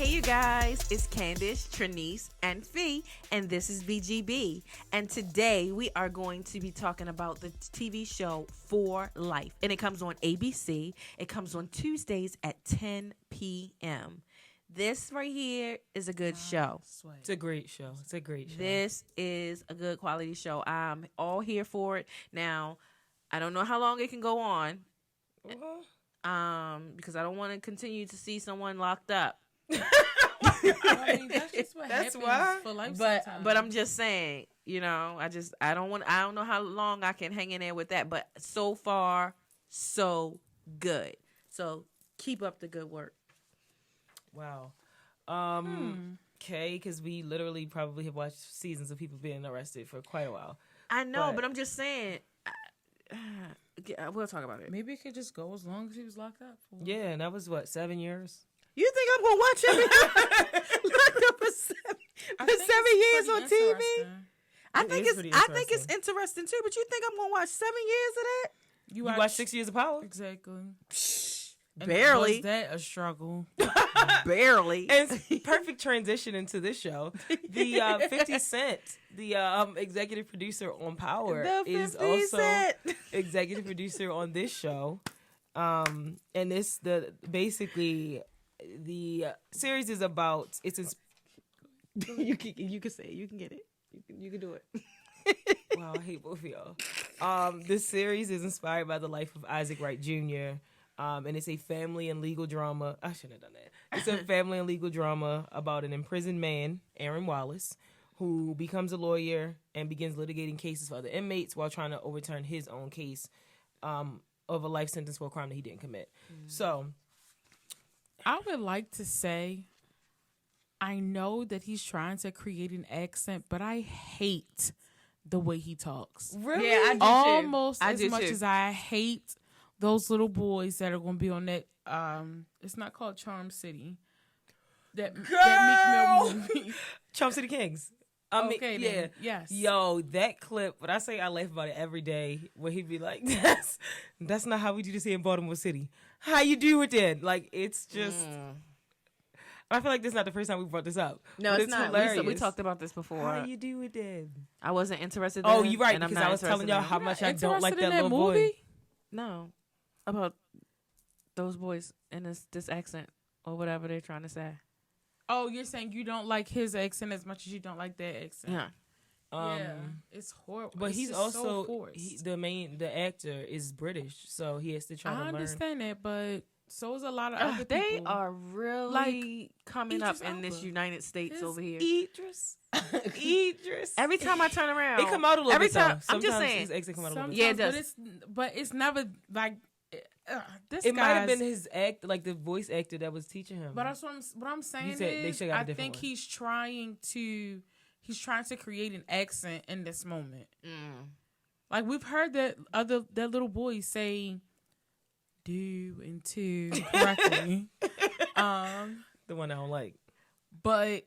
Hey you guys, it's Candice, Trinice, and Fee, and this is VGB. And today we are going to be talking about the TV show For Life. And it comes on ABC. It comes on Tuesdays at 10 p.m. This right here is a good show. It's a great show. This is a good quality show. I'm all here for it. Now, I don't know how long it can go on. Because I don't want to continue to see someone locked up. I mean, that's just what That's happens why. for life But sometimes. I'm just saying, you know, I don't know how long I can hang in there with that, but so far so good. So keep up the good work. Wow. Okay, because we literally probably have watched seasons of people being arrested for quite a while. I know, but I'm just saying we'll talk about it. Maybe it could just go as long as he was locked up. Yeah, and that was what, 7 years? You think I'm gonna watch him locked up for 7 years on TV? I think it's interesting too, but you think I'm gonna watch 7 years of that? You watched 6 Years of Power? Exactly. And Barely. Was that a struggle? Barely. And perfect transition into this show. The 50 Cent, the executive producer on Power, is also executive producer on this show. And this the series is about you can say it. You can get it. You can do it. Wow, I hate both of y'all. This series is inspired by the life of Isaac Wright Jr. And it's a family and legal drama. I shouldn't have done that. It's a family and legal drama about an imprisoned man, Aaron Wallace, who becomes a lawyer and begins litigating cases for other inmates while trying to overturn his own case of a life sentence for a crime that he didn't commit. So, I would like to say, I know that he's trying to create an accent, but I hate the way he talks. really? Yeah, I do Almost too. I as do much too. as I hate those little boys that are going to be on that. It's not called Charm City. That Meek Mill movie. Charm City Kings. Okay, yeah. then. Yes. Yo, that clip, when I say I laugh about it every day, where he'd be like, that's not how we do this here in Baltimore City. How you do it then? Like, it's just... I feel like this is not the first time we brought this up. No, but it's not. hilarious. We talked about this before. How you do it then? I wasn't interested. Oh, then, you're right, and I'm because not I was telling interested y'all now. how much I don't like Interested that in little movie? boy. No, about those boys in this accent or whatever they're trying to say. Oh, you're saying you don't like his accent as much as you don't like their accent. Yeah. Yeah, it's horrible. But It's he's just also so forced. the actor is British, so he has to try to learn. I understand that, but so is a lot of other They people. are really coming up Idris in this Elba. United States His over here. Idris. Every Every time I turn around, it come out a little every bit. time, though. I'm Sometimes just saying. his accent come out a little bit. Yeah, it Sometimes, does. but it's never like this. It might have guy's- been his act, like the voice actor that was teaching him. But that's what I'm saying said they is, should got a I different think one. he's trying to create an accent in this moment. Like we've heard that little boy say "do" and "to" correctly, the one I don't like. but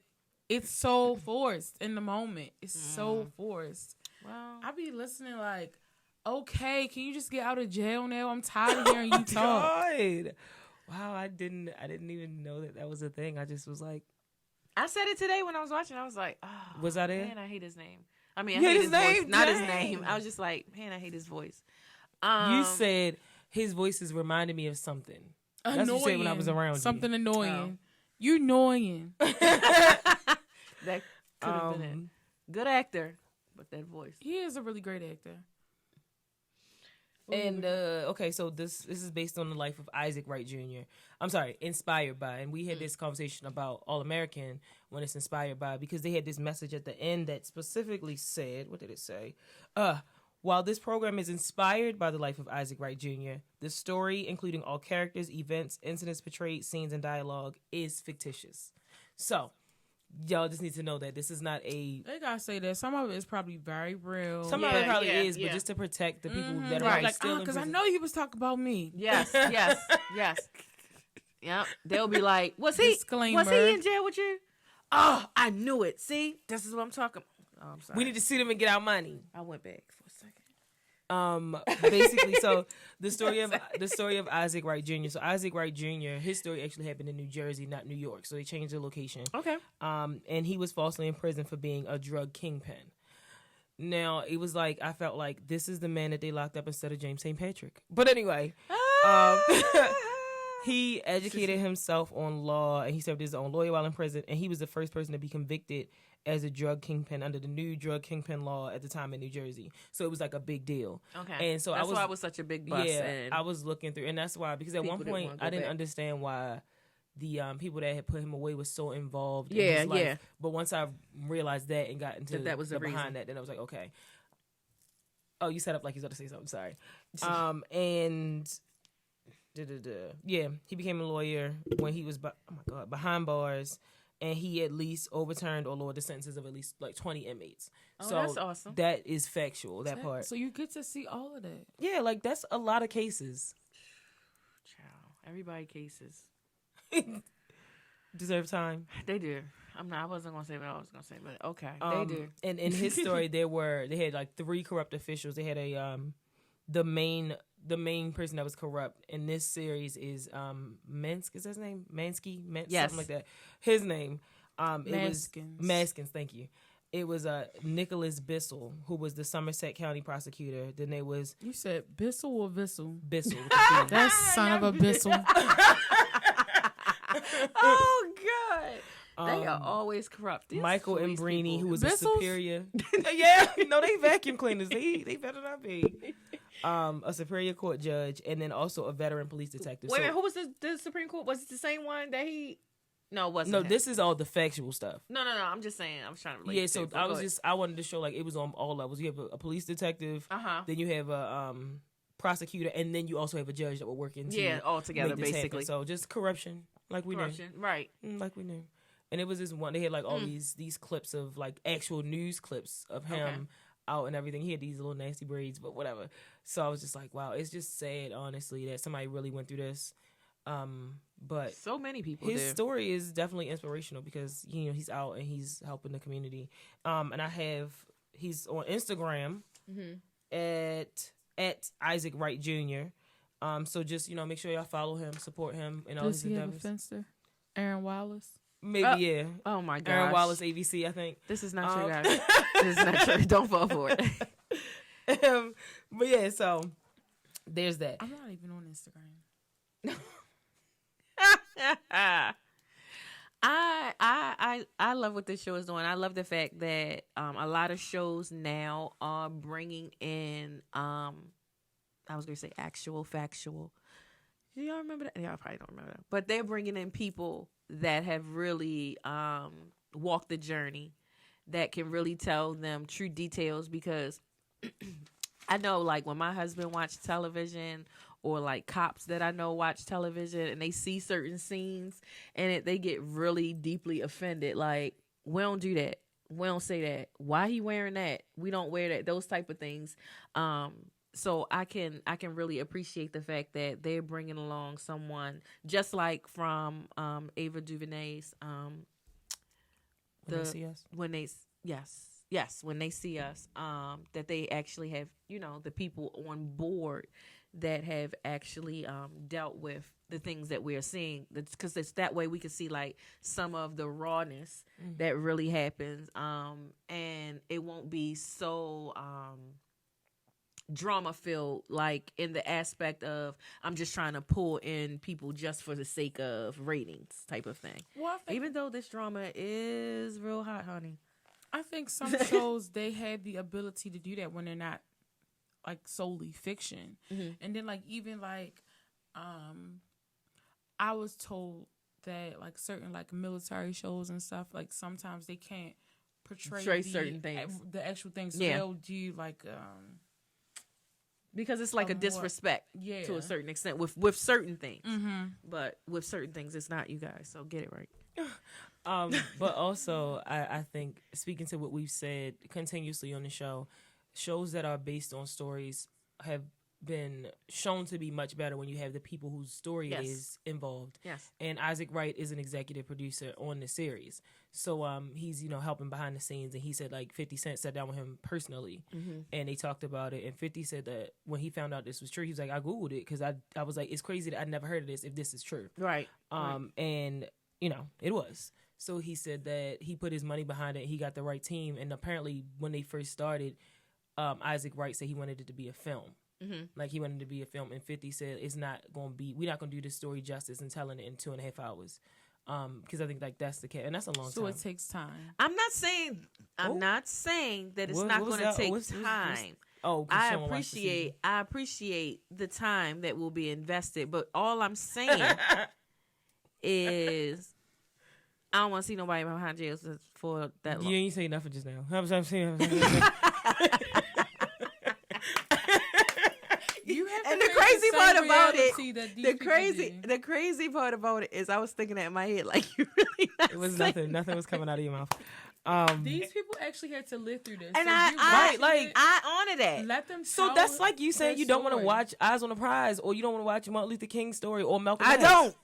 it's so forced in the moment. It's so forced. Well, I be listening like, okay, can you just get out of jail now? I'm tired of hearing you talk. God. Wow, I didn't even know that was a thing. I just was like, I said it today when I was watching. I was like, oh, was I there? man, I hate his name. I mean, I You hate hate his his voice, name? not his Dang. name. I was just like, man, I hate his voice. You said his voices reminded me of something. Annoying. That's what you said when I was around Something you. annoying. You annoying. That could have been it. Good actor, but that voice. He is a really great actor. And okay, so this is based on the life of Isaac Wright Jr. I'm sorry, inspired by. And we had this conversation about All American when it's inspired by, because they had this message at the end that specifically said, what did it say? While this program is inspired by the life of Isaac Wright Jr., the story, including all characters, events, incidents portrayed, scenes, and dialogue, is fictitious. So, y'all just need to know that this is not a... They gotta say that some of it is probably very real. Some of it probably is, but just to protect the people that are Right. like, still in because I prison. know he was talking about me. Yes. Yep. They'll be like, was he Disclaimer. in jail with you? Oh, I knew it. See, this is what I'm talking about. Oh, I'm sorry. We need to see them and get our money. I went back for a second. Basically, so the story of Isaac Wright Jr. So Isaac Wright Jr. His story actually happened in New Jersey, not New York. So they changed the location. Okay. And he was falsely in prison for being a drug kingpin. Now it was like I felt like this is the man that they locked up instead of James St. Patrick. But anyway, he educated himself on law and he served as his own lawyer while in prison. And he was the first person to be convicted as a drug kingpin under the new drug kingpin law at the time in New Jersey. So it was like a big deal. Okay. And so that's why it was such a big bust. Yeah, and I was looking through, and that's why, because at one point I didn't understand why the people that had put him away was so involved in his life. Yeah. But once I realized that and got into that was the behind reason. that, then I was like, okay. Oh, you set up like you was about to say something. Sorry. And yeah, he became a lawyer when he was behind bars. And he at least overturned or lowered the sentences of at least like 20 inmates. Oh, so that's awesome. That is factual, that part. So you get to see all of that. Yeah, like that's a lot of cases. Child, everybody cases deserve time. They do. I wasn't gonna say what I was gonna say, but okay, they do. And in his story, they had like 3 corrupt officials. They had the main person that was corrupt in this series is Minsk, is his name? Mansky? Yes. Something like that. His name. Maskins. It was Maskins, thank you. It was Nicholas Bissell, who was the Somerset County prosecutor. Then there was... You said Bissell or Bissell? Bissell. That son of a Bissell. Oh, God. They are always corrupt. Michael Embrini, who was Bissels? a superior... Yeah, no, they vacuum cleaners. They better not be. A Superior Court judge, and then also a veteran police detective. Wait a minute, who was the Supreme Court? Was it the same one that he... No, it wasn't. No, him. this is all the factual stuff. No. I'm just saying. I was trying to relate. Yeah, so I wanted to show like it was on all levels. You have a police detective, then you have a prosecutor, and then you also have a judge that will work into all together basically. So just corruption, like we knew, right? Like we knew. And it was this one. They had like all these clips of like actual news clips of him out and everything. He had these little nasty braids, but whatever. So I was just like, wow, it's just sad, honestly, that somebody really went through this. But so many people. His story is definitely inspirational because he's out and he's helping the community. And he's on Instagram at Isaac Wright Jr. So just make sure y'all follow him, support him, and all his endeavors. Does he have a fencer? Aaron Wallace. Maybe yeah. Oh my God. Aaron Wallace, ABC, I think. This is not true, guys. This is not true. Don't fall for it. But yeah, so there's that. I'm not even on Instagram. I love what this show is doing. I love the fact that a lot of shows now are bringing in I was gonna say actual factual. Do y'all remember that? Y'all probably don't remember that. But they're bringing in people that have really walked the journey, that can really tell them true details, because I know, like, when my husband watched television, or like cops that I know watch television, and they see certain scenes and they get really deeply offended. Like, we don't do that. We don't say that. Why he wearing that? We don't wear that. Those type of things. So I can really appreciate the fact that they're bringing along someone just like from Ava DuVernay's When They See Us. When they see us, that they actually have the people on board that have actually dealt with the things that we're seeing, because it's that way we can see like some of the rawness that really happens, and it won't be so drama filled, like in the aspect of I'm just trying to pull in people just for the sake of ratings type of thing. Well, even though this drama is real hot, honey. I think some shows, they have the ability to do that when they're not like solely fiction. And then like even like I was told that like certain like military shows and stuff, like sometimes they can't portray certain things, the actual things. So they'll do like because it's like a disrespect to a certain extent with certain things. But with certain things it's not, you guys, so get it right. But also I think, speaking to what we've said continuously on the show, shows that are based on stories have been shown to be much better when you have the people whose story is involved. Yes. And Isaac Wright is an executive producer on the series. So he's, helping behind the scenes, and he said 50 Cent sat down with him personally and they talked about it, and 50 said that when he found out this was true, he was like, I Googled it because I was like, it's crazy that I'd never heard of this if this is true. Right. And it was. So he said that he put his money behind it, he got the right team, and apparently when they first started, Isaac Wright said he wanted it to be a film. Like he wanted to be a film, and 50 said we're not gonna do this story justice and telling it in 2.5 hours, because I think that's the case, and that's a long time. So it takes time. I'm not saying that it's not going to take time. I appreciate the time that will be invested, but all I'm saying is I don't want to see nobody behind jails for that long. You ain't say nothing just now. I'm saying. And the crazy part about it, the crazy part about it is I was thinking that in my head, like, you really not it was saying nothing was coming out of your mouth. These people actually had to live through this, and so I honor that. Let them. So that's like you saying you don't want to watch Eyes on the Prize, or you don't want to watch Martin Luther King's story, or Malcolm X. I don't.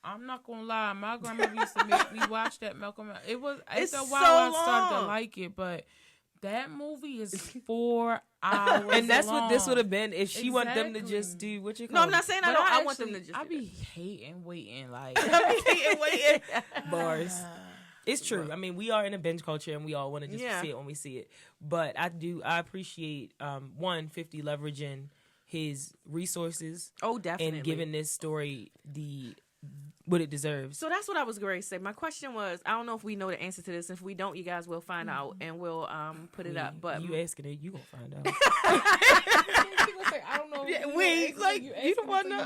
I'm not gonna lie. My grandmother used to make me watch that Malcolm X. It's a while I so started to long. like it, but that movie is 4 hours. And that's long. what this would have been if she want them to just do what you call. No, I'm not saying But I want them to just. I be hating waiting like waiting. Bars. It's true. I mean, we are in a binge culture, and we all want to just see it when we see it. But I appreciate 50 leveraging his resources. Oh, definitely. And giving this story what it deserves. So that's what I was going to say. My question was, I don't know if we know the answer to this. If we don't, you guys will find out, and we'll put it up. But you asking it, you gonna find out. I don't know. Yeah, you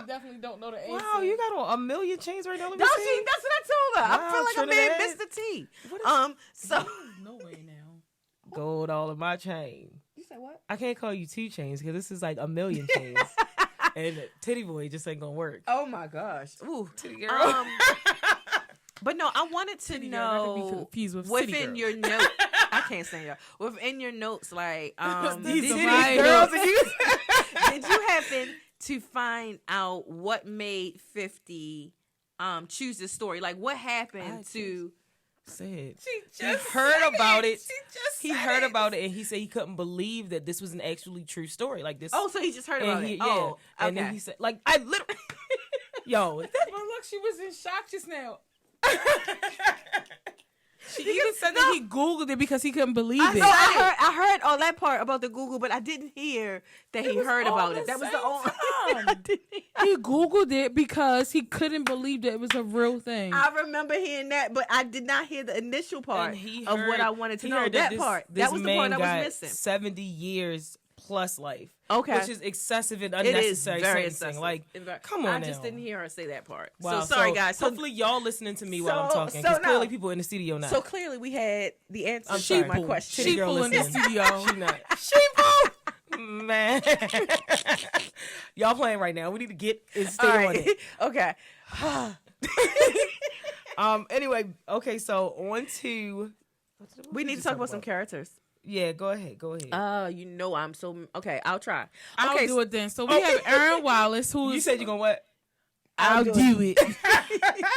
definitely don't know the answer. Wow, you got a million chains right now. Let me no, see. that's what I told her. I feel like I'm being Trinidad. Mr. T. So no way now. Gold all in my chain. You said what? I can't call you 2 chains because this is like a million chains. And Titty Boy just ain't gonna work. Oh my gosh. Ooh. Titty Girl. But no, I wanted to Titty know Girl, not to be confused with within City Girl. your notes. I can't say that. Within your notes, like These did Titty Girls. did you happen to find out what made 50 choose this story? Like what happened to Said he heard about it. He heard about it, and he said he couldn't believe that this was an actually true story. Like this. Oh, so he just heard about it. Yeah. Oh, okay. And then he said, like, I literally. Yo, But look, she was in shock just now. She even said that he Googled it because he couldn't believe it. I heard all that part about the Google, but I didn't hear that he heard about it. That was the only I didn't hear. He Googled it because he couldn't believe that it was a real thing. I remember hearing that, but I did not hear the initial part of what I wanted to know. That part. That was the part I was missing. 70 years plus life. Okay. Which is excessive and unnecessary. It is very sentencing. excessive. Like, come on I now. just didn't hear her say that part. Wow. So sorry, guys. Hopefully y'all listening to me while I'm talking. Because clearly people in the studio now. So clearly we had the answer I'm to sorry, my question. Sheeple in the studio. She not. Sheeple! Man. Y'all playing right now. We need to get and stay on it. Okay. Anyway, okay, so on to... We need to talk about some characters. Yeah, go ahead. I'm so... Okay, I'll try. I'll do it then. So we have Aaron Wallace, who You said you're going to what? I'll do it.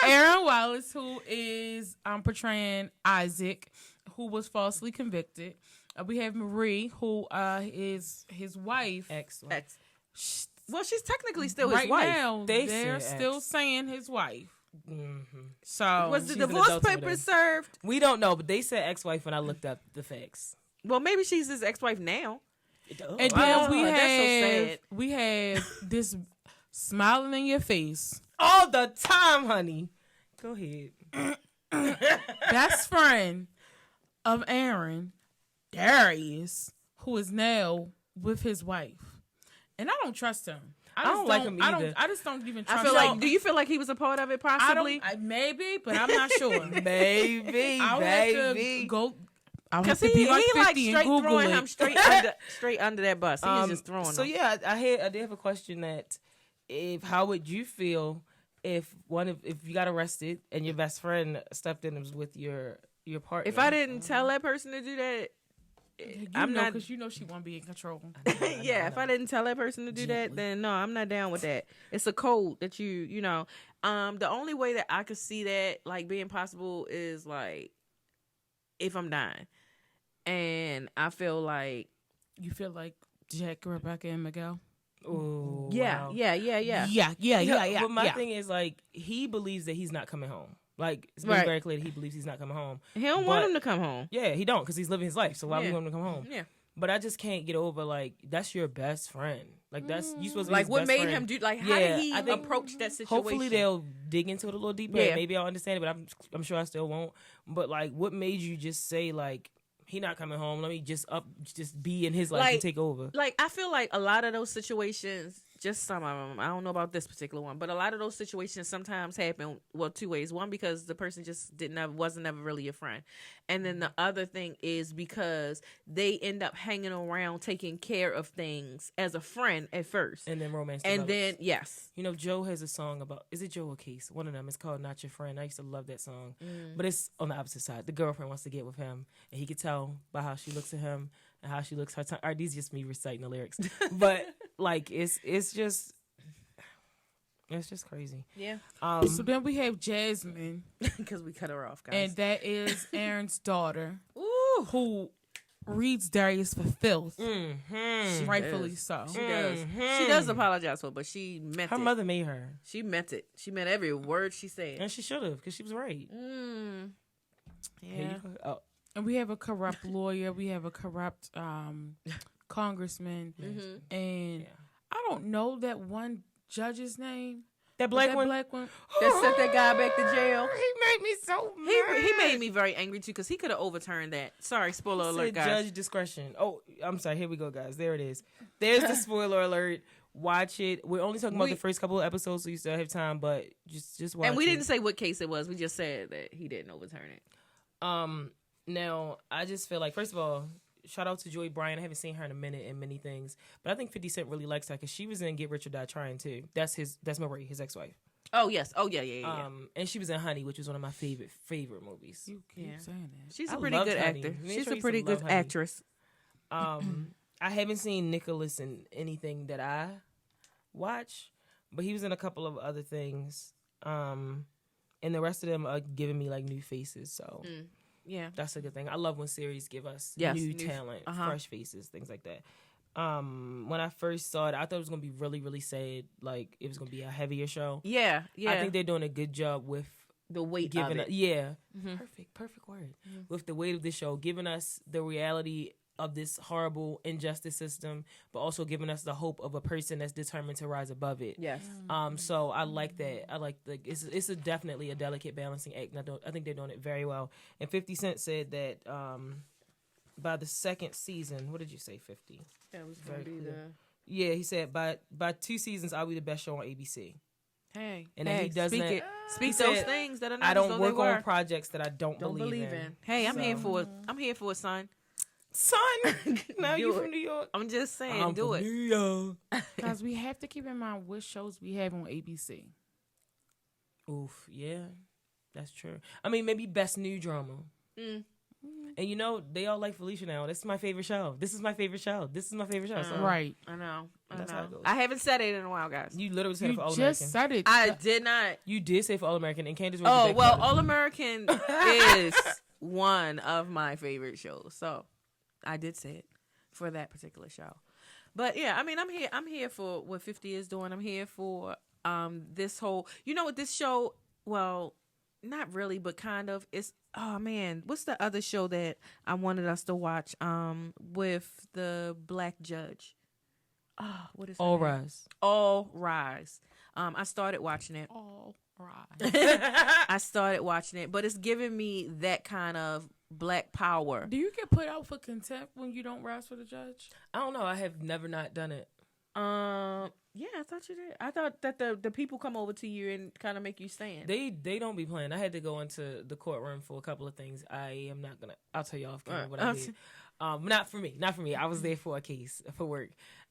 Aaron Wallace, who is portraying Isaac, who was falsely convicted. We have Marie, who is his wife. Ex. Well, she's technically still his right wife. now, they're say still ex. saying his wife. Mm-hmm. So Was the she's an divorce adult over papers there. served? We don't know, but they said ex-wife when I looked up the facts. Well, maybe she's his ex-wife now. and then we that's so have sad. we have this smiling in your face All the time, honey. Go ahead. best friend of Aaron, Darius, who is now with his wife, and I don't trust him. I don't like him either. I just don't even trust I feel him. like. Do you feel like he was a part of it? Possibly. Maybe, but I'm not sure. Baby, I'll have to go. I'll have Because to be like 50 like and straight Google throwing it. him straight under that bus. He was just throwing So him. yeah, I did have a question that how would you feel if you got arrested and your best friend stepped in and was with your partner? If I didn't tell that person to do that, I'm not. because she won't be in control. Yeah, if I didn't tell that person to do that, then no, I'm not down with that. It's a code that you know. The only way that I could see that like being possible is like if I'm dying, and I feel like You feel like Jack, Rebecca, and Miguel. Oh, yeah, wow. yeah. But my thing is like he believes that he's not coming home. Like it's been very clear that he believes he's not coming home. He don't want him to come home. Yeah, he don't because he's living his life. So why would we want him to come home? Yeah. But I just can't get over like that's your best friend. Like that's you supposed to be Like his what best made friend. him do? Like how did he approach that situation? Hopefully they'll dig into it a little deeper. Yeah. Maybe I'll understand it, but I'm sure I still won't. But like, what made you just say like he not coming home? Let me just be in his life and take over. Like I feel like a lot of those situations, just some of them. I don't know about this particular one, but a lot of those situations sometimes happen two ways. One, because the person just wasn't ever really a friend, and then the other thing is because they end up hanging around taking care of things as a friend at first, And then romance. and develops. then yes, You know, Joe has a song about, is it Joe or Case? One of them. It's called Not Your Friend. I used to love that song. But it's on the opposite side. The girlfriend wants to get with him, and he could tell by how she looks at him and how she looks her time. All right, these just me reciting the lyrics. But, like, it's just crazy. yeah, So then we have Jasmine, because we cut her off, guys. and that is Aaron's daughter, Ooh, who reads Darius for filth. Mm-hmm. Rightfully so. she does. She does apologize for it, but she meant Her it. mother made her. She meant it. She meant every word she said. And she should have, because she was right. Yeah. Here you go. Oh. And we have a corrupt lawyer. We have a corrupt congressman. And I don't know that one judge's name. That black one? Black one. That sent that guy back to jail. He made me so mad. He made me very angry too because he could have overturned that. Sorry, spoiler alert, Said guys. Judge discretion. Oh, I'm sorry. Here we go, guys. There it is. There's the spoiler alert. Watch it. We're only talking about the first couple of episodes, so you still have time. But just watch. And we it. didn't say what case it was. We just said that he didn't overturn it. Now I just feel like, first of all, shout out to Joy Bryan. I haven't seen her in a minute in many things, but I think 50 Cent really likes her because she was in Get Rich or Die Trying too. That's Marie, his ex-wife. Oh yes. Oh yeah. And she was in Honey, which was one of my favorite movies. You keep saying that. She's a I pretty loved good Honey. actor. Me and She's Trace a pretty good love Honey. actress. I haven't seen Nicholas in anything that I watch, but he was in a couple of other things. And the rest of them are giving me like new faces, so Yeah. that's a good thing. I love when series give us Yes, new new- talent, fresh faces, things like that. When I first saw it, I thought it was gonna be really, really sad. Like it was gonna be a heavier show. Yeah. I think they're doing a good job with the weight giving of it. perfect word. With the weight of the show, giving us the reality of this horrible injustice system, but also giving us the hope of a person that's determined to rise above it. Yes. So I like that. I like it's definitely a delicate balancing act. And I think they're doing it very well. And 50 Cent said that by the second season, what did you say, 50? That was gonna be Yeah, he said by 2 seasons I'll be the best show on ABC. Hey. And then he doesn't. Speak he those said, things that are not I as don't though work they were. on projects that I don't believe in. Hey, I'm here for it. I'm here for it, son. Son, now you from New York. I'm just saying, I'm do from it. New York. Guys, we have to keep in mind what shows we have on ABC. Oof, yeah, that's true. I mean, maybe best new drama. And you know, they all like Felicia now. This is my favorite show. This is my favorite show. This is my favorite show. So Right. I know. That's how it goes. I haven't said it in a while, guys. You literally said it for All just American. said it. I did not. You did say for All American, and Candace. Oh well, All American is one of my favorite shows, so I did say it for that particular show. But yeah, I mean, I'm here for what 50 is doing. I'm here for this whole. You know what this show? Well, not really, but kind of. It's what's the other show that I wanted us to watch? With the black judge. What is All her name? Rise. All Rise. I started watching it. All right. I started watching it, but it's giving me that kind of black power. Do you get put out for contempt when you don't rise for the judge? I don't know. I have never not done it. Yeah, I thought you did. I thought that the people come over to you and kind of make you stand. They don't be playing. I had to go into the courtroom for a couple of things. I am not gonna. I'll tell you off camera what I did. Not for me. Not for me. I was there for a case for work,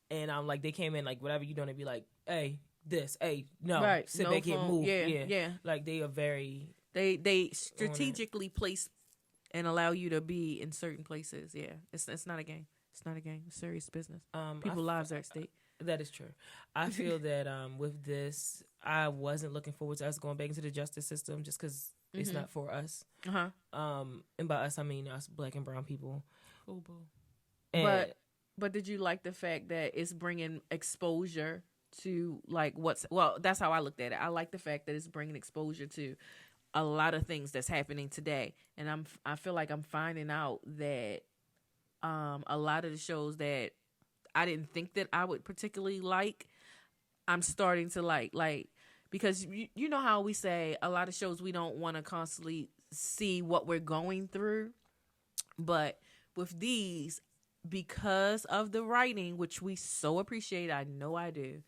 and like they came in like whatever you doing. They'd be like, hey, this, hey, no, Right, sit no back here, phone. move, Yeah. Like they are very. They strategically place and allow you to be in certain places. Yeah, it's not a game. It's not a game. It's serious business. People's lives are at stake. That is true. I feel that with this, I wasn't looking forward to us going back into the justice system just because it's not for us. And by us, I mean us Black and brown people. And but did you like the fact that it's bringing exposure to like that's how I looked at it. I like the fact that it's bringing exposure to a lot of things that's happening today, and I feel like I'm finding out that a lot of the shows that I didn't think that I would particularly like, I'm starting to like because you know how we say a lot of shows we don't want to constantly see what we're going through, but with these, because of the writing, which we so appreciate, I know I do,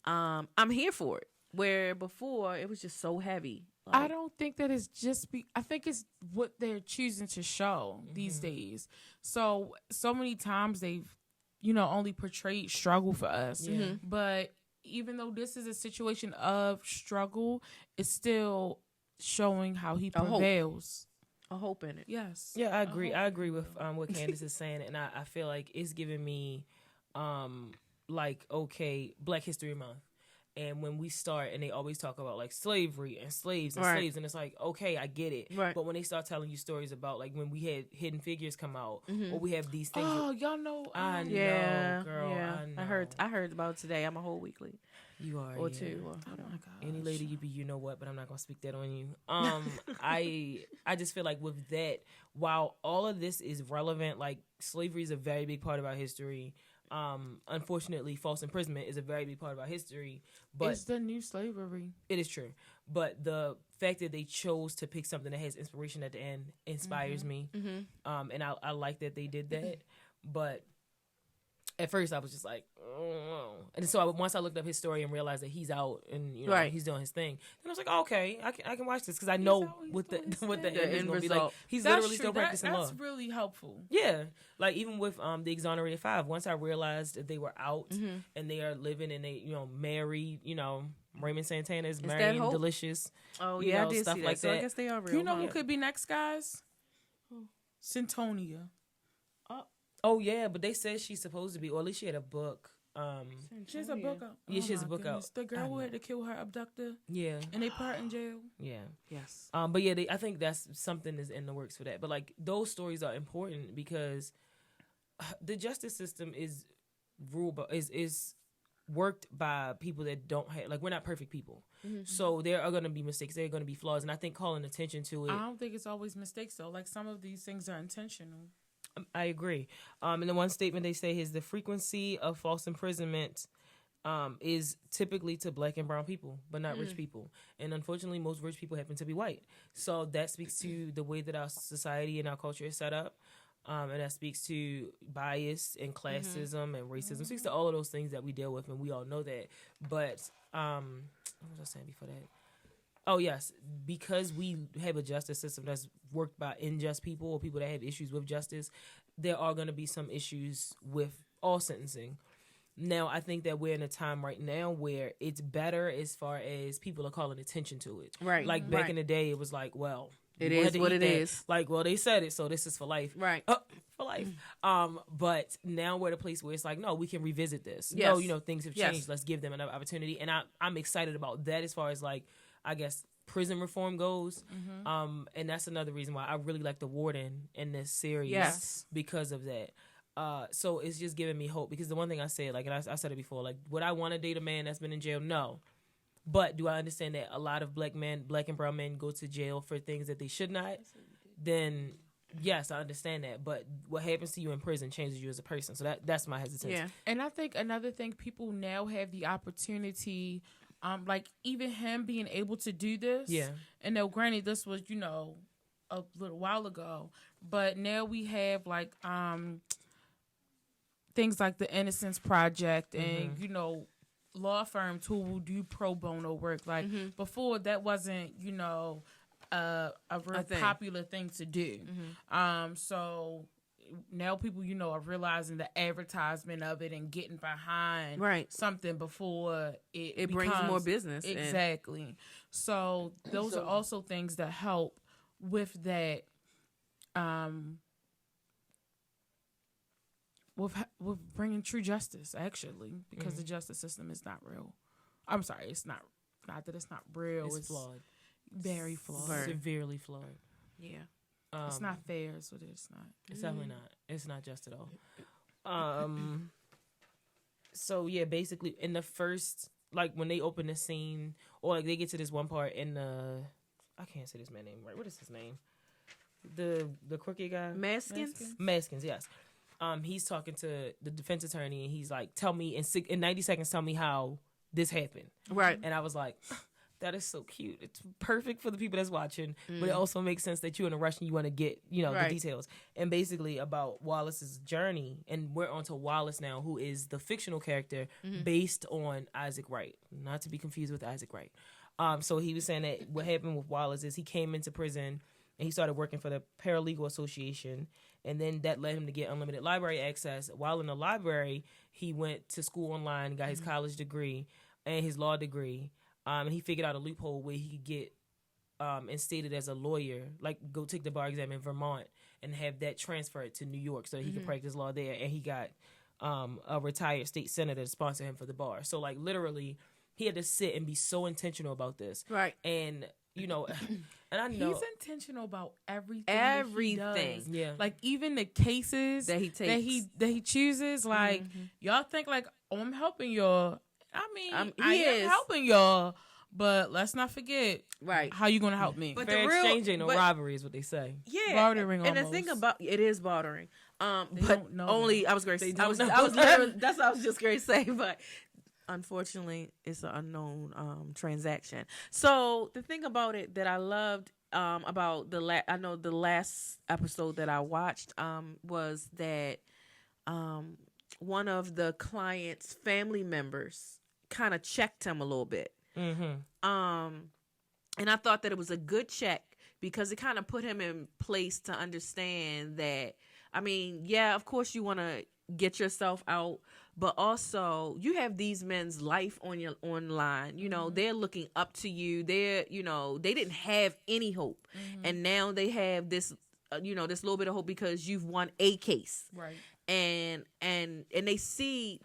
I'm here for it. Where before it was just so heavy. Like, I don't think that it's just I think it's what they're choosing to show these days. So many times they've, only portrayed struggle for us. But even though this is a situation of struggle, it's still showing how he prevails. A hope in it. Yes. Yeah, I agree. I agree with what Candace is saying, and I feel like it's giving me, Black History Month. And when we start, and they always talk about like slavery and slaves and slaves, and it's like, okay, I get it. Right. But when they start telling you stories about like when we had Hidden Figures come out, or we have these things. Oh, y'all know. I know, girl. Yeah. I know. I heard about it today. I'm a whole weekly. You are. Or yeah. two. Or, Oh my God. Any lady you be, you know what, but I'm not gonna speak that on you. I just feel like with that, while all of this is relevant, like slavery is a very big part of our history. Unfortunately, false imprisonment is a very big part of our history. But it's the new slavery. It is true. But the fact that they chose to pick something that has inspiration at the end inspires me. And I like that they did that. But at first I was just like, oh. And so once I looked up his story and realized that he's out and he's doing his thing, then I was like, oh, okay, I can watch this because I know what the end is going to be like. He's literally still practicing law. That's really helpful. Yeah, like even with the Exonerated Five, once I realized that they were out and they are living and they married, Raymond Santana is married and Delicious. Oh yeah, I did stuff see that. like So that. I guess they are real. You know who could be next, guys? Cyntoia. Oh yeah, but they said she's supposed to be, or at least she had a book. She has a book out. Yeah, she has a book out. The girl who had to kill her abductor. Yeah, and they part in jail. Yeah. Yes. But yeah, I think that's something is in the works for that. But like those stories are important because the justice system is ruled by, is worked by people that don't have, like, we're not perfect people. So there are going to be mistakes. There are going to be flaws, and I think calling attention to it. I don't think it's always mistakes though. Like some of these things are intentional. I agree. And the one statement they say is the frequency of false imprisonment is typically to Black and brown people, but not rich people. And unfortunately, most rich people happen to be white. So that speaks to the way that our society and our culture is set up. And that speaks to bias and classism and racism. It speaks to all of those things that we deal with, and we all know that. But what was I saying before that? Oh, yes, because we have a justice system that's worked by unjust people or people that have issues with justice, there are going to be some issues with all sentencing. Now, I think that we're in a time right now where it's better as far as people are calling attention to it. Right. Like back in the day, it was like, well, it is what it is. Like, well, they said it, so this is for life. Right. For life. But now we're at a place where it's like, no, we can revisit this. Yes. No, things have changed. Let's give them another opportunity. And I'm excited about that as far as, like, I guess prison reform goes. And that's another reason why I really like the warden in this series because of that. So it's just giving me hope, because the one thing I said, like, and I said it before, like, would I want to date a man that's been in jail? No. But do I understand that a lot of Black and brown men go to jail for things that they should not? Then yes, I understand that. But what happens to you in prison changes you as a person. So that's my hesitancy. Yeah. And I think another thing, people now have the opportunity, like even him being able to do this. Yeah. And now granted this was, a little while ago, but now we have like things like the Innocence Project and law firms who will do pro bono work. Like before, that wasn't a real popular thing to do. So now people are realizing the advertisement of it and getting behind something before it brings more business. Exactly. So those are also things that help with that with bringing true justice, actually, because the justice system is not real. I'm sorry, it's not that it's not real. It's flawed. Very flawed. Severely flawed. Yeah. It's not fair, so it's not. It's definitely not. It's not just at all. So yeah, basically in the first, like when they open the scene, or like they get to this one part in the, I can't say this man's name right. What is his name? The crooked guy. Maskins, yes. He's talking to the defense attorney, and he's like, "Tell me in 90 seconds, tell me how this happened." Right. And I was like, that is so cute. It's perfect for the people that's watching, but it also makes sense that you're in a rush and you want to get, the details. And basically about Wallace's journey, and we're on to Wallace now, who is the fictional character based on Isaac Wright, not to be confused with Isaac Wright. So he was saying that what happened with Wallace is he came into prison and he started working for the Paralegal Association, and then that led him to get unlimited library access. While in the library, he went to school online, got his college degree and his law degree. And he figured out a loophole where he could get instated as a lawyer, like go take the bar exam in Vermont and have that transferred to New York so that he could practice law there. And he got a retired state senator to sponsor him for the bar. So, like, literally, he had to sit and be so intentional about this. Right. And, and I know. He's intentional about everything. Everything. Yeah. Like, even the cases that he takes. that he chooses. Like, y'all think, like, oh, I'm helping y'all. I mean, I am helping y'all, but let's not forget, how you gonna help me? But fair exchange ain't no robbery, is what they say. Yeah, bartering. And almost. the thing about it is bartering. They But don't know only that. I was going to. I was that's what I was just going to say. But unfortunately, it's an unknown transaction. So the thing about it that I loved about I know the last episode that I watched was that one of the client's family members kind of checked him a little bit. And I thought that it was a good check because it kind of put him in place to understand that, I mean, yeah, of course you want to get yourself out, but also you have these men's life online. They're looking up to you. They didn't have any hope. And now they have this, this little bit of hope because you've won a case. Right. And they see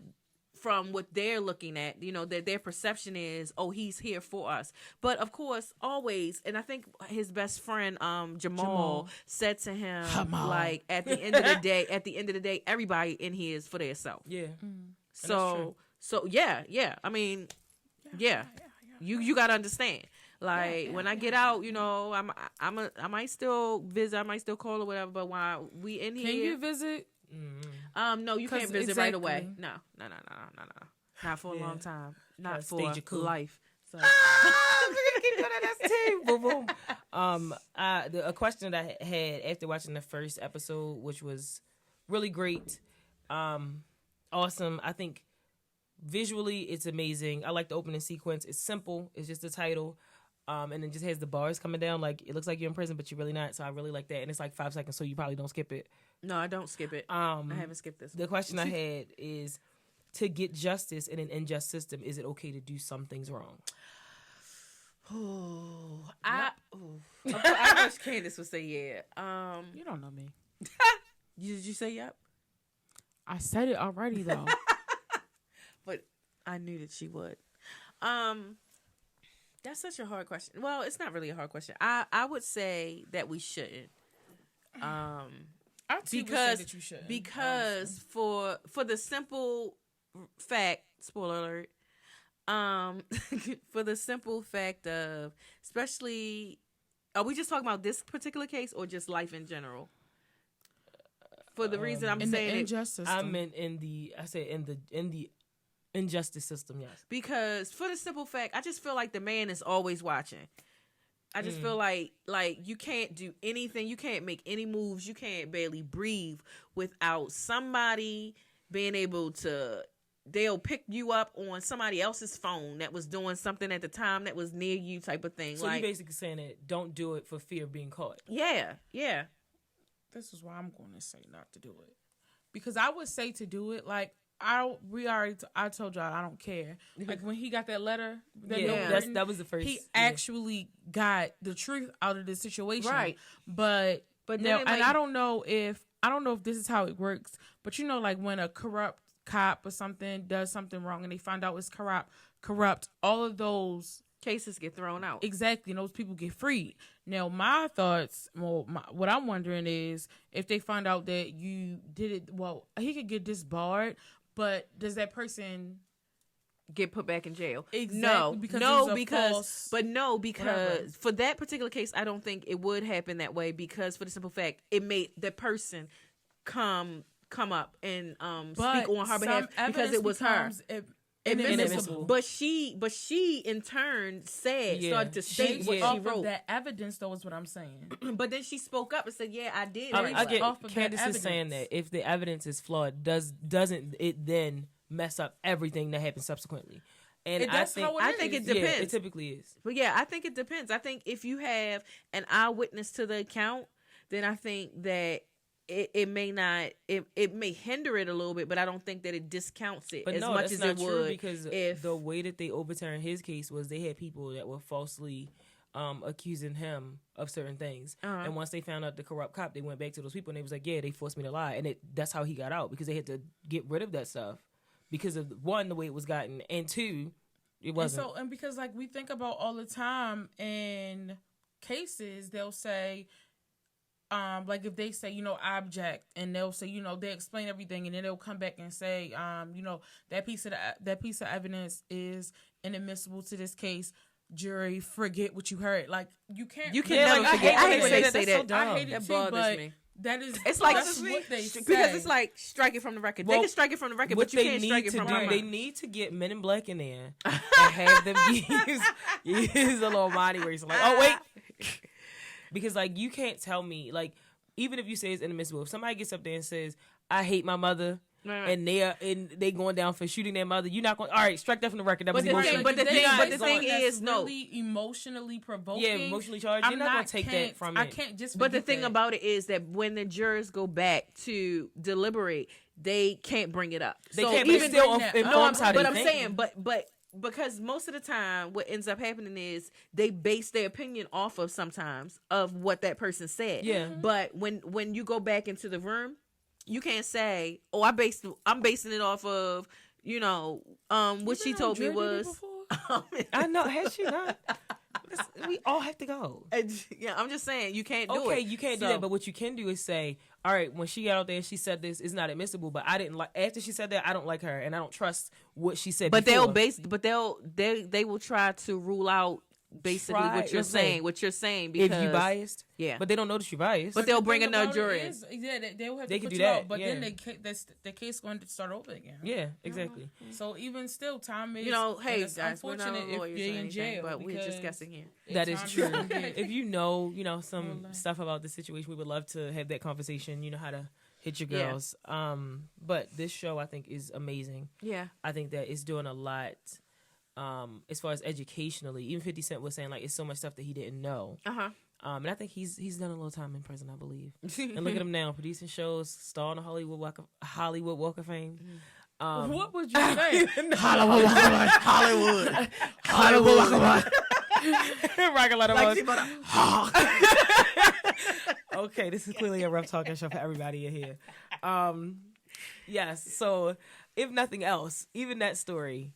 from what they're looking at, that their perception is, oh, he's here for us. But of course, always, and I think his best friend Jamal said to him, like, at the end of the day, everybody in here is for themselves. Yeah. So yeah. I mean, yeah. You gotta understand. Like, when I get out, I might still visit, I might still call or whatever. But while we in here, can you visit? No, you can't visit right away. No. Not for a long time. Not for life. So. Boom, boom. A question that I had after watching the first episode, which was really great, awesome. I think visually it's amazing. I like the opening sequence. It's simple. It's just the title. And it just has the bars coming down. Like, it looks like you're in prison, but you're really not. So I really like that. And it's like 5 seconds, so you probably don't skip it. No, I don't skip it. I haven't skipped this one. The question I had is, to get justice in an unjust system, is it okay to do some things wrong? I wish Candace would say yeah. You don't know me. Did you say yep? I said it already, though. But I knew that she would. That's such a hard question. Well, it's not really a hard question. I would say that we shouldn't. Because for the simple fact, spoiler alert, for the simple fact of, especially, are we just talking about this particular case or just life in general? For the reason I'm saying the injustice, I meant in the injustice system, yes. Because for the simple fact, I just feel like the man is always watching. I just feel like you can't do anything. You can't make any moves. You can't barely breathe without somebody being able to, they'll pick you up on somebody else's phone that was doing something at the time that was near you, type of thing. So you're basically saying that don't do it for fear of being caught. Yeah. This is why I'm going to say not to do it. Because I would say to do it, like, I told y'all I don't care. Like, when he got that letter, that was the first. He actually got the truth out of the situation, right? But But now, and I don't know if this is how it works, but like when a corrupt cop or something does something wrong and they find out it's corrupt, all of those cases get thrown out. Exactly, and those people get freed. Now, my thoughts, what I'm wondering is if they find out that you did it, he could get disbarred, but does that person get put back in jail? Exactly. Because for that particular case, I don't think it would happen that way, because for the simple fact it made the person come up and speak on her behalf because it was her. Inadmissible. But she in turn started to state what she wrote. That evidence, though, is what I'm saying. But then she spoke up and said, "Yeah, I did." I get Candace is saying that if the evidence is flawed, doesn't it then mess up everything that happens subsequently? And I think it depends. Yeah, it typically is. But yeah, I think it depends. I think if you have an eyewitness to the account, then I think that it may hinder it a little bit, but I don't think that it discounts it as much as it would. Because the way that they overturned his case was they had people that were falsely accusing him of certain things, and once they found out the corrupt cop, they went back to those people and they was like, "Yeah, they forced me to lie," and that's how he got out, because they had to get rid of that stuff because of, one, the way it was gotten, and two, it wasn't. And because like we think about all the time in cases, they'll say, like if they say, I object, and they'll say, they explain everything, and then they'll come back and say, that piece of evidence is inadmissible to this case. Jury, forget what you heard. Like you can't never forget. I hate to say that. I hate it too, but me. That is, it's like that's what they say. Because it's like strike it from the record. They can strike it from the record, but you can't strike it from the record. They need to get Men in Black in there and have them use a little body where he's like, oh wait. Because, like, you can't tell me, like, even if you say it's inadmissible, if somebody gets up there and says, I hate my mother, and they going down for shooting their mother, you're not going, all right, strike that from the record. That was emotional. But the thing is, really emotionally provoking. Yeah, emotionally charged. You're not going to take that from it. I can't just But the thing about it is that when the jurors go back to deliberate, they can't bring it up. They can't, even still informs how they think. But I'm saying, but because most of the time what ends up happening is they base their opinion off of sometimes of what that person said. Yeah. But when you go back into the room, you can't say, "Oh, I'm basing it off of, what she told me was." I know, has she not? We all have to go. Yeah, I'm just saying you can't do it. Okay, you can't do that, but what you can do is say, all right, when she got out there and she said this, it's not admissible, but I didn't like, after she said that, I don't like her and I don't trust what she said. But before. they will try to rule out basically what you're saying because if you biased, yeah, but they don't notice you're biased. But they'll bring another jury in. They'll have they to put can do you that, out, but yeah. then the case going to start over again. Yeah, exactly. So even still, time is hey it's guys, we're not unfortunate if you're in jail, but we're just guessing here. That is true. If you know some stuff about the situation, we would love to have that conversation. You know how to hit your girls. Yeah. But this show I think is amazing. Yeah, I think that it's doing a lot. As far as educationally, even 50 Cent was saying like it's so much stuff that he didn't know. And I think he's done a little time in prison, I believe. And look at him now, producing shows, star on the Hollywood Walk of Fame. What would you say? Hollywood Walk of Okay, this is clearly a rough talking show for everybody in here. Yes, so if nothing else, even that story.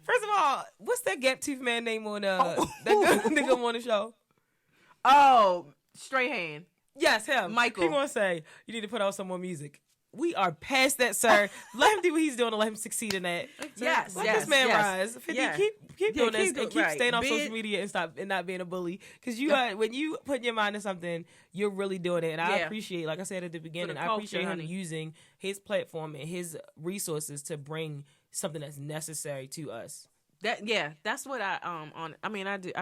First of all, what's that gap tooth man name on that Good Morning Show? Oh, Straight Hand. Yes, him. Michael. He gonna say, you need to put out some more music. We are past that, sir. Let him do what he's doing and let him succeed in that. Yes, let this man rise. 50, yeah. keep doing this and keep staying on being, social media and not being a bully. Because when you put your mind to something, you're really doing it. And I appreciate, like I said at the beginning, I appreciate him using his platform and his resources to bring something that's necessary to us. That's what I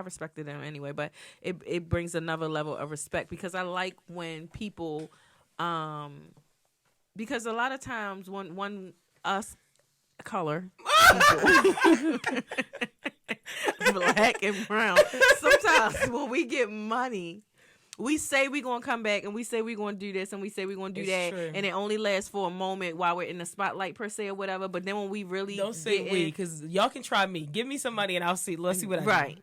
respected them anyway, but it brings another level of respect because I like when people because a lot of times when us color people, black and brown, sometimes when we get money, we say we're going to come back and we say we're going to do this and we say we're going to do that. True. And it only lasts for a moment while we're in the spotlight per se or whatever. But then when we really don't say we, because y'all can try me. Give me some money and I'll see. Let's see what I right.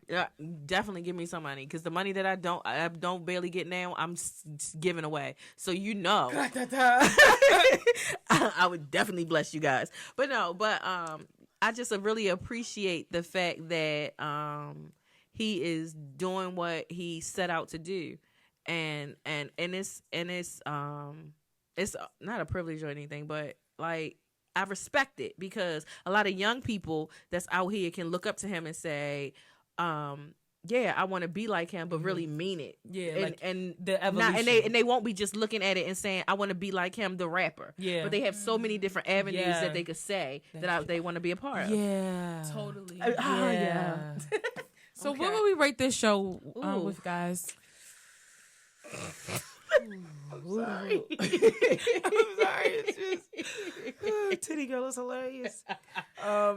Definitely give me some money, because the money that I don't barely get now, I'm giving away. So I would definitely bless you guys. But I just really appreciate the fact that he is doing what he set out to do, and it's not a privilege or anything, but like I respect it, because a lot of young people that's out here can look up to him and say, yeah, I want to be like him, but really mean it. Yeah, and the evolution. And they won't be just looking at it and saying, I want to be like him, the rapper. Yeah. But they have so many different avenues that they could say they want to be a part of. Yeah. Totally. Yeah. So what would we rate this show with, guys? I'm sorry. I'm sorry. It's just Titty Girl is hilarious. I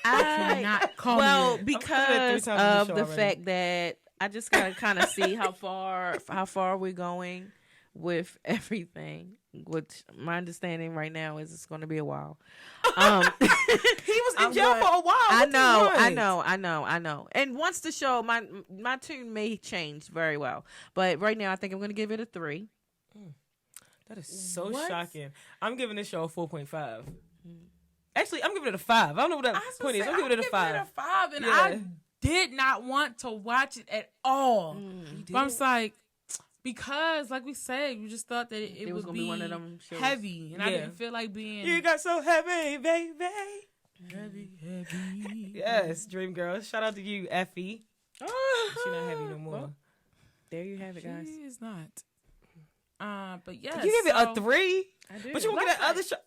cannot call me because of the fact that I just gotta kind of see how far we're going with everything. Which my understanding right now is it's going to be a while. He was in jail for a while. I know. And once the show, my tune may change very well, but right now I think I'm going to give it a 3. That is so shocking. I'm giving this show a 4.5. Actually, I'm giving it a 5. I don't know what that point is. I'm giving it a 5. It a 5, and I did not want to watch it at all. But I'm just like, because, like we said, we just thought that it would be one of them shows. Heavy, and I didn't feel like being. You got so heavy, baby. Heavy. Yes, Dream Girl. Shout out to you, Effie. She's not heavy no more. Well, there you have it, guys. She is not. But yes, you give it a 3. I do. But you won't get that other show.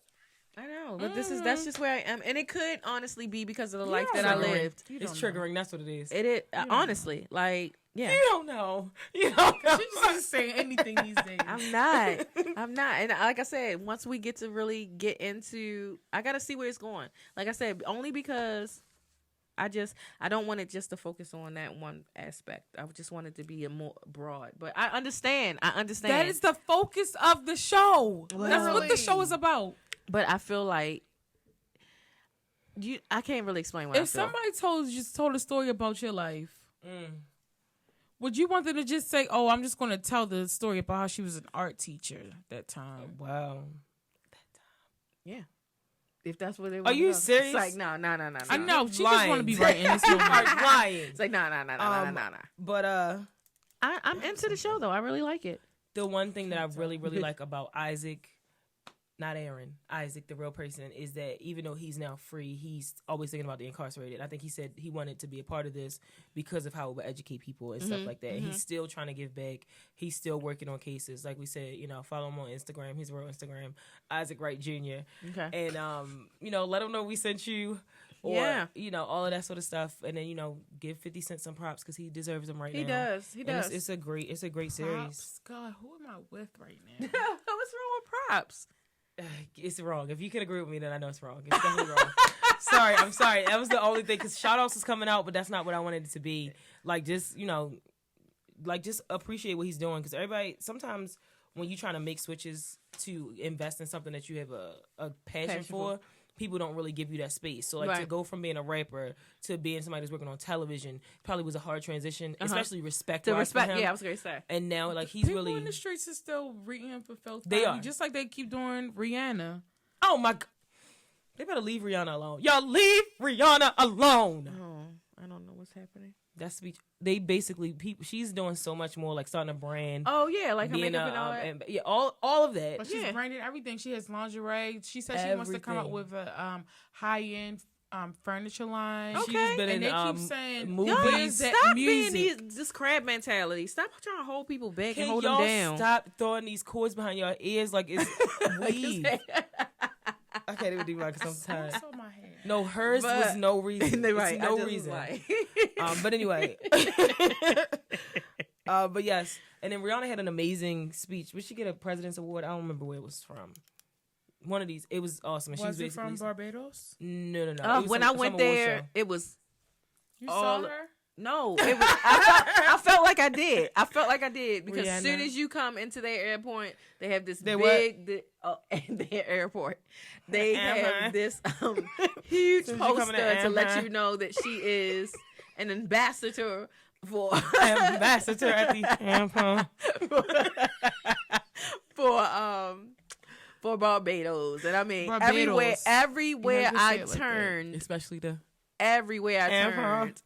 I know, but that's just where I am, and it could honestly be because of the life that I lived. It's triggering. That's what it is. It is honestly, like, yeah. You don't know. You don't know. She's just saying anything these days. I'm not. And like I said, once we get to really get into, I gotta see where it's going. Like I said, only because I don't want it just to focus on that one aspect. I just want it to be a more broad. But I understand. That is the focus of the show. Well, that's what the show is about. But I feel like I can't really explain what I feel. If somebody told a story about your life, would you want them to just say, "Oh, I'm just going to tell the story about how she was an art teacher that time"? Wow. That time. Yeah. If that's what they want. Are you serious? It's like, no. I know. She just want to be right in this moment. Lying. It's like, no. But I'm into the show, though. I really like it. The one thing that I really, really like about Isaac, not Aaron, Isaac, the real person, is that even though he's now free, he's always thinking about the incarcerated. I think he said he wanted to be a part of this because of how it would educate people and stuff like that. He's still trying to give back. He's still working on cases. Like we said, follow him on Instagram. His real Instagram, Isaac Wright Jr. Okay. And, let him know we sent you. Or, all of that sort of stuff. And then, give 50 Cent some props because he deserves them right now. He does. It's a great series. Props. God, who am I with right now? What's wrong with props? It's wrong. If you can agree with me, then I know it's wrong. It's definitely wrong. I'm sorry. That was the only thing, because shout-outs is coming out, but that's not what I wanted it to be. Like, just, just appreciate what he's doing, because everybody, sometimes when you're trying to make switches to invest in something that you have a passion for, people don't really give you that space. So, to go from being a rapper to being somebody that's working on television probably was a hard transition, especially respect. To respect, I was going to say. And now, he's people really... in the streets are still reading for filth. They are. Just like they keep doing Rihanna. Oh, my God. They better leave Rihanna alone. Y'all leave Rihanna alone. Oh, I don't know what's happening. That speech, they basically, she's doing so much more, like starting a brand. Oh yeah, like her makeup and all that. And, all of that. But she's branded everything. She has lingerie. She said she wants to come up with a high-end furniture line. Okay. She's been and in they keep saying, movies. Stop music? being this crab mentality. Stop trying to hold people back and hold y'all them down. Stop throwing these cords behind your ears like it's weed. I can't even do that because I'm tired. What's on my head? No, hers was no reason. Right. It's no reason. But anyway. But yes. And then Rihanna had an amazing speech. Did she get a President's Award? I don't remember where it was from. One of these. It was awesome. Was it from Barbados? No. When I went there, it was... You saw her? No, it was. I felt like I did. I felt like I did because as soon Rihanna. as you come into their airport, they have this They in their airport. They have this huge Since you coming poster to let Anaheim. you know that she is an ambassador for Ambassador at the airport. for Barbados, and I mean Barbados. everywhere You have to say I it like that. turned, Especially the everywhere I Amber. turned,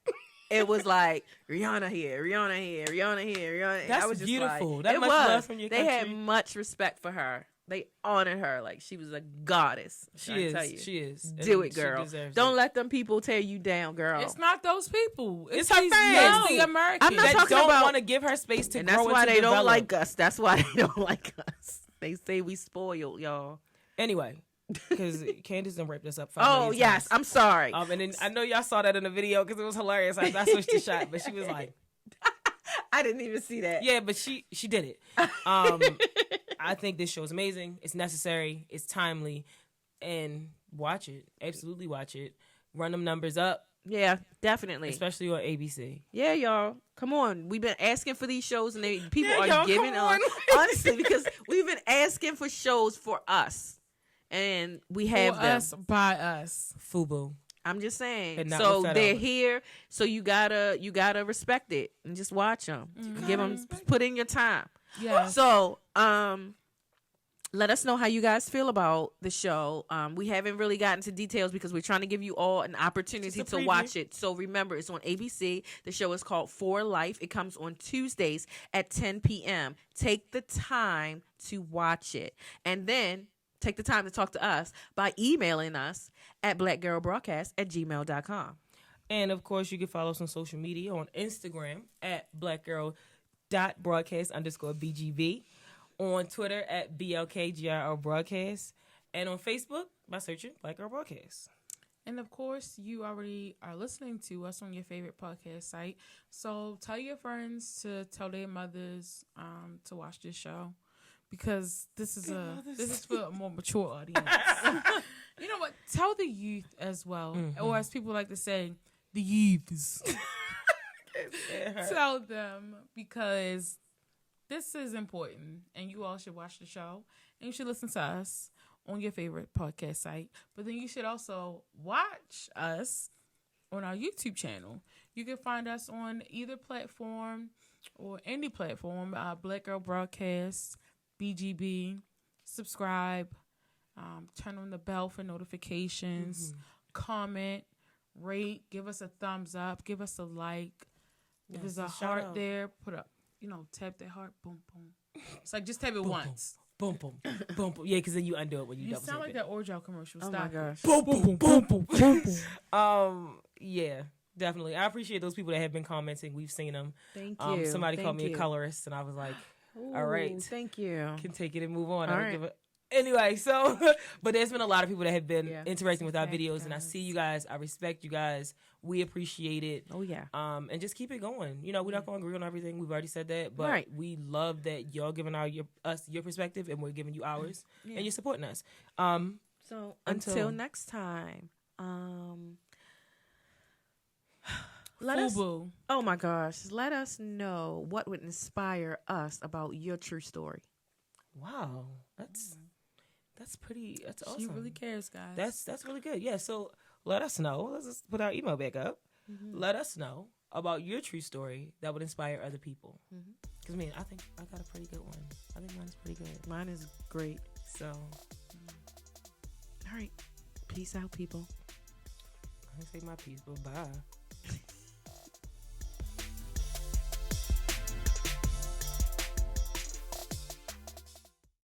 it was like Rihanna here, Rihanna here, Rihanna here, Rihanna. That's I was just beautiful. Like, That it much was. love from your They had country. much respect for her. They honored her like she was a goddess. She I tell you. is. She is. Do And it, she girl. deserves Don't it. let them people tear you down, girl. It's not those people. It's her these fans. nasty No. Americans. I'm not That talking don't about- want to give her space to and grow that's why and to they develop. don't like us. That's why they don't like us. They say we spoiled, y'all. Anyway, because Candace done raped us up. 5 Oh million yes, times. I'm sorry. And then I know y'all saw that in the video because it was hilarious. I switched the shot, but she was like, I didn't even see that. "Yeah," but she did it. I think this show is amazing. It's necessary. It's timely, and watch it. Absolutely watch it. Run them numbers up, Yeah, definitely. especially on ABC. Yeah, y'all. Come on. We've been asking for these shows and people Yeah, are y'all, giving come on. honestly, because we've been asking for shows for us. And we have For them. us, by us. FUBU. I'm just saying. And not So with they're Fed here. So you gotta respect it and just watch them. Give them, put in your time. Yeah. So, let us know how you guys feel about the show. We haven't really gotten to details because we're trying to give you all an opportunity Just to a preview. watch it. So remember, it's on ABC. The show is called For Life. It comes on Tuesdays at 10 p.m. Take the time to watch it. And then take the time to talk to us by emailing us at blackgirlbroadcast@gmail.com. And of course, you can follow us on social media on Instagram at blackgirl.broadcast_BGB, on Twitter at BLKGRL Broadcast, and on Facebook by searching Black Girl Broadcast. And of course, you already are listening to us on your favorite podcast site. So tell your friends to tell their mothers to watch this show, because this is for a more mature audience. You know what? Tell the youth as well, or as people like to say, the youths. Tell them, because this is important, and you all should watch the show, and you should listen to us on your favorite podcast site. But then you should also watch us on our YouTube channel. You can find us on either platform or any platform. Black Girl Broadcast, BGB. Subscribe. Turn on the bell for notifications. Comment. Rate. Give us a thumbs up. Give us a like. If there's a Yes, a shout heart out. there, put up. Tap that heart. Boom, boom. It's like just tap it once. Boom, boom, boom, boom. Yeah, because then you undo it when you You double sound tap like it. that Orgeat commercial. Oh Stop my it. gosh. Boom, boom, boom, boom. Boom, boom. Yeah, definitely. I appreciate those people that have been commenting. We've seen them. Thank you. Somebody called Thank me you. a colorist, and I was like, Ooh, all right. Thank you. can take it and move on. All I don't right. give a... Anyway, so, but there's been a lot of people that have been Yeah. interacting with our Thank videos, and I guys. see you guys. I respect you guys. We appreciate it. Oh, yeah. And just keep it going. We're not going to agree on everything. We've already said that, but Right. we love that y'all giving us your perspective, and we're giving you ours, Yeah. and you're supporting us. So Until- until next time, let us. FUBU. Oh my gosh! Let us know what would inspire us about your true story. Wow, that's pretty. That's awesome. She really cares, guys. That's really good. Yeah. So let us know. Let's just put our email back up. Let us know about your true story that would inspire other people. Because I think I got a pretty good one. I think mine's pretty good. Mine is great. So All right. Peace out, people. I say my piece, but bye.